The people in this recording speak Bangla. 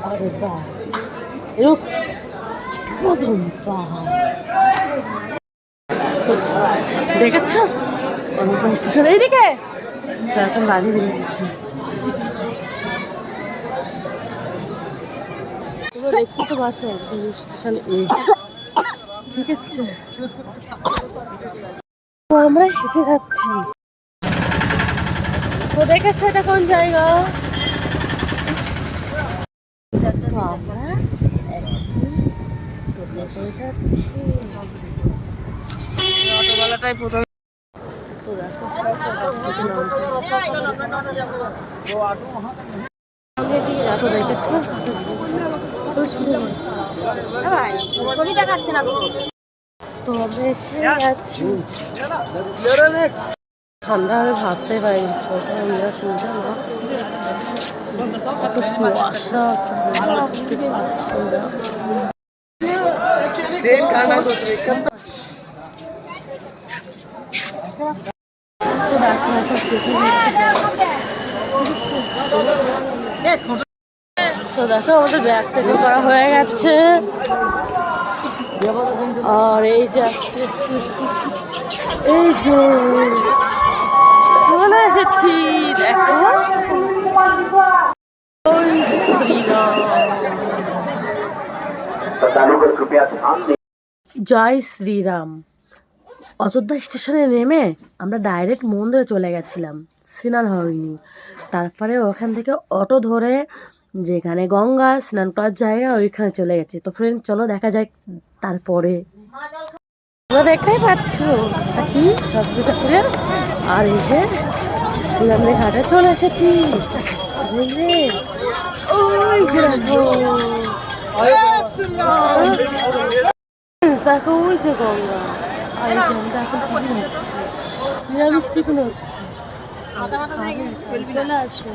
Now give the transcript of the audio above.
আরে বাহ, এরকম প্রথম পাহাড় দেখেছ? অনুপ্রাণ স্টেশন এইদিকে তো এখন বাড়ি বেরোচ্ছি। তোমরা দেখতে তো পাচ্ছ স্টেশন ঠিক আছে, তো আমরা হেঁটে যাচ্ছি। তো দেখেছো এটা কোন জায়গা? তো আমরা যাচ্ছি অটোবেলাটাই প্রথম। তো দেখো দেখো দেখেছো তো আমরা এসে গেছি। ঠান্ডা আমি ভাবতে পারিনি, ছোট ইয়ে শুনছে না কত কুয়াশা, দেখো আমাদের ব্যাগ চেক করা হয়ে গেছে। আর এই যে এই যে চলে এসেছি, দেখো জয় শ্রীরাম। অযোধ্যা স্টেশনে নেমে আমরা ডাইরেক্ট মন্দিরে চলে গেছিলাম, স্নান হয়নি। তারপরে ওখান থেকে অটো ধরে যেখানে গঙ্গা স্নান করার জায়গা ওইখানে চলে গেছি। তো ফ্রেন্ড চলো দেখা যায় তারপরে। তোমরা দেখতেই পাচ্ছ কি সবজি ঠাকুরের। আর এই যে সিলামে ঘাটে চলে এসেছি। ওই যে দেখো ওই যে গঙ্গা। আর এই যে আমরা এখন টিফিন হচ্ছে, নিরামিষ টিফিন হচ্ছে। চলে আসো